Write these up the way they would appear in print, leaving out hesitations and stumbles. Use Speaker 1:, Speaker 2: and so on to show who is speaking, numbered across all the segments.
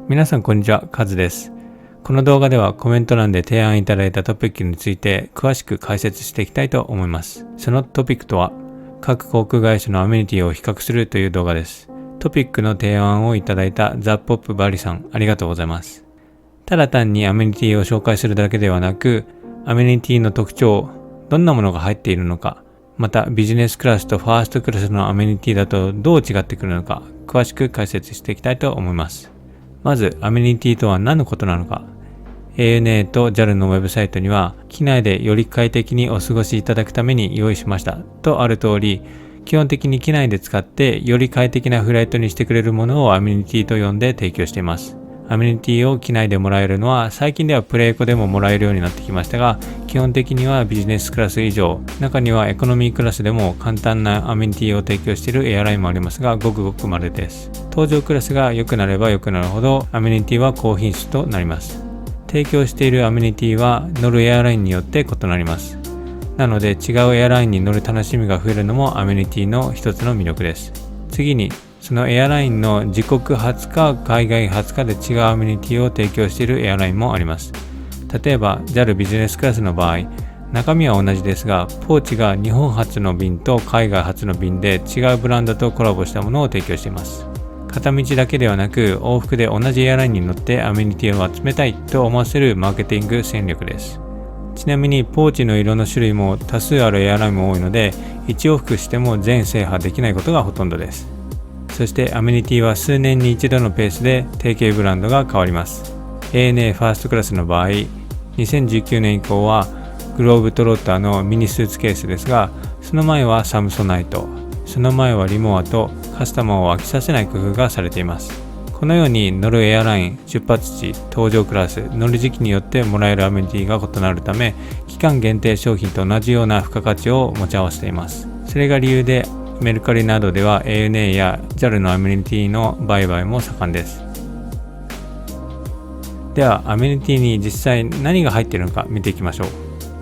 Speaker 1: 皆さんこんにちは、カズです。この動画ではコメント欄で提案いただいたトピックについて詳しく解説していきたいと思います。そのトピックとは、各航空会社のアメニティを比較するという動画です。トピックの提案をいただいたザ・ポップバリさん、ありがとうございます。ただ単にアメニティを紹介するだけではなく、アメニティの特徴、どんなものが入っているのか、またビジネスクラスとファーストクラスのアメニティだとどう違ってくるのか、詳しく解説していきたいと思います。まず、アメニティとは何のことなのか。ANA と JAL のウェブサイトには、機内でより快適にお過ごしいただくために用意しましたとある通り、基本的に機内で使ってより快適なフライトにしてくれるものをアメニティと呼んで提供しています。アメニティを機内でもらえるのは最近ではプレエコでももらえるようになってきましたが、基本的にはビジネスクラス以上、中にはエコノミークラスでも簡単なアメニティを提供しているエアラインもありますが、ごくごく稀です。搭乗クラスが良くなれば良くなるほどアメニティは高品質となります。提供しているアメニティは乗るエアラインによって異なります。なので違うエアラインに乗る楽しみが増えるのもアメニティの一つの魅力です。次に、そのエアラインの自国発か海外発かで違うアメニティを提供しているエアラインもあります。例えば JAL ビジネスクラスの場合、中身は同じですが、ポーチが日本発の便と海外発の便で違うブランドとコラボしたものを提供しています。片道だけではなく、往復で同じエアラインに乗ってアメニティを集めたいと思わせるマーケティング戦略です。ちなみにポーチの色の種類も多数あるエアラインも多いので、1往復しても全制覇できないことがほとんどです。そしてアメニティは数年に一度のペースで提携ブランドが変わります。ANA ファーストクラスの場合、2019年以降はグローブトロッターのミニスーツケースですが、その前はサムソナイト、その前はリモアとカスタマーを飽きさせない工夫がされています。このように乗るエアライン、出発地、搭乗クラス、乗る時期によってもらえるアメニティが異なるため、期間限定商品と同じような付加価値を持ち合わせています。それが理由でメルカリなどでは ANA や JAL のアメニティの売買も盛んです。では、アメニティに実際何が入っているのか見ていきましょう。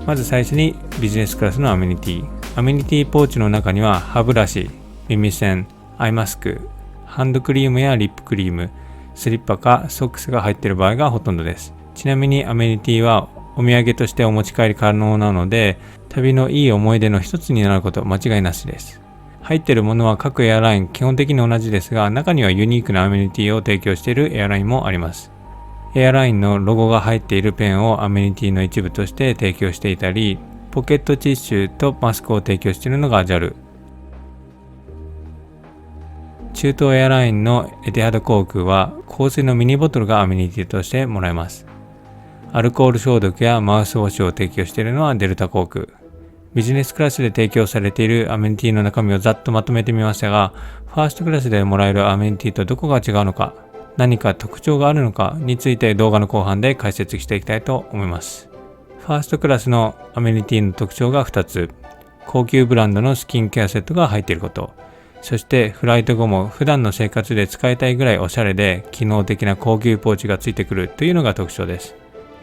Speaker 1: まず最初にビジネスクラスのアメニティ。アメニティポーチの中には歯ブラシ、耳栓、アイマスク、ハンドクリームやリップクリーム、スリッパかソックスが入っている場合がほとんどです。ちなみにアメニティはお土産としてお持ち帰り可能なので、旅のいい思い出の一つになること間違いなしです。入っているものは各エアライン基本的に同じですが、中にはユニークなアメニティを提供しているエアラインもあります。エアラインのロゴが入っているペンをアメニティの一部として提供していたり、ポケットティッシュとマスクを提供しているのが JAL。中東エアラインのエティハド航空は香水のミニボトルがアメニティとしてもらえます。アルコール消毒やマウスウォッシュを提供しているのはデルタ航空。ビジネスクラスで提供されているアメニティの中身をざっとまとめてみましたが、ファーストクラスでもらえるアメニティとどこが違うのか、何か特徴があるのかについて動画の後半で解説していきたいと思います。ファーストクラスのアメニティの特徴が2つ。高級ブランドのスキンケアセットが入っていること。そしてフライト後も普段の生活で使いたいぐらいおしゃれで機能的な高級ポーチがついてくるというのが特徴です。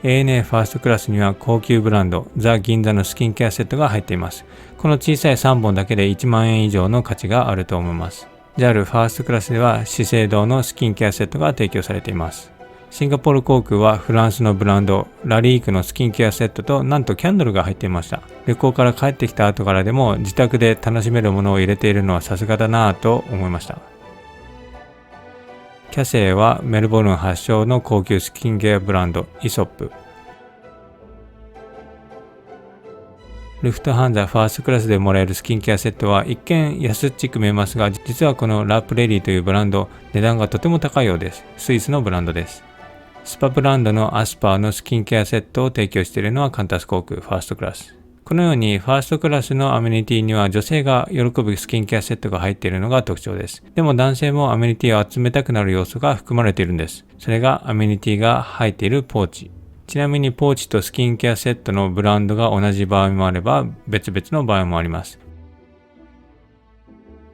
Speaker 1: ANA ファーストクラスには高級ブランドザ・銀座のスキンケアセットが入っています。この小さい3本だけで1万円以上の価値があると思います。JAL ファーストクラスでは資生堂のスキンケアセットが提供されています。シンガポール航空はフランスのブランドラリークのスキンケアセットとなんとキャンドルが入っていました。旅行から帰ってきた後からでも自宅で楽しめるものを入れているのはさすがだなぁと思いました。キャセイはメルボルン発祥の高級スキンケアブランドイソップ。ルフトハンザファーストクラスでもらえるスキンケアセットは一見安っちく見えますが、実はこのラプレリーというブランド、値段がとても高いようです。スイスのブランドです。スパブランドのアスパーのスキンケアセットを提供しているのはカンタス航空ファーストクラス。このようにファーストクラスのアメニティには女性が喜ぶスキンケアセットが入っているのが特徴です。でも男性もアメニティを集めたくなる要素が含まれているんです。それがアメニティが入っているポーチ。ちなみにポーチとスキンケアセットのブランドが同じ場合もあれば別々の場合もあります。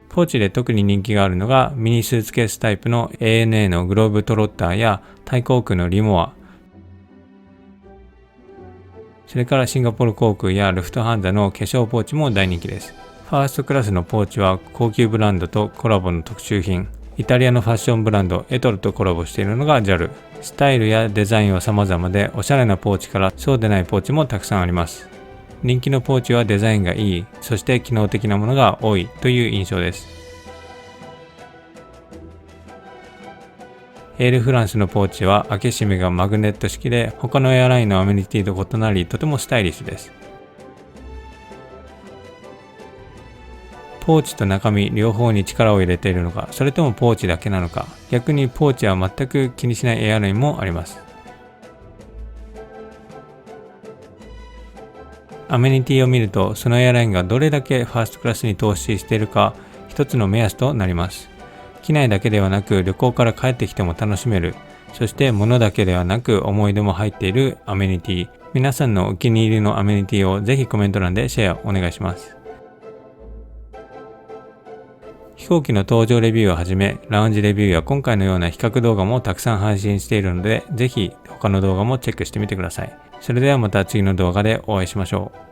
Speaker 1: ポーチで特に人気があるのがミニスーツケースタイプの ANA のグローブトロッターやタイ航空のリモア、それからシンガポール航空やルフトハンザの化粧ポーチも大人気です。ファーストクラスのポーチは高級ブランドとコラボの特注品。イタリアのファッションブランドエトロとコラボしているのが JAL。スタイルやデザインは様々で、おしゃれなポーチからそうでないポーチもたくさんあります。人気のポーチはデザインがいい、そして機能的なものが多いという印象です。エールフランスのポーチは開け閉めがマグネット式で、他のエアラインのアメニティと異なりとてもスタイリッシュです。ポーチと中身両方に力を入れているのか、それともポーチだけなのか、逆にポーチは全く気にしないエアラインもあります。アメニティを見ると、そのエアラインがどれだけファーストクラスに投資しているか、一つの目安となります。機内だけではなく旅行から帰ってきても楽しめる、そして物だけではなく思い出も入っているアメニティ。皆さんのお気に入りのアメニティをぜひコメント欄でシェアお願いします。飛行機の搭乗レビューをはじめ、ラウンジレビューや今回のような比較動画もたくさん配信しているので、ぜひ他の動画もチェックしてみてください。それではまた次の動画でお会いしましょう。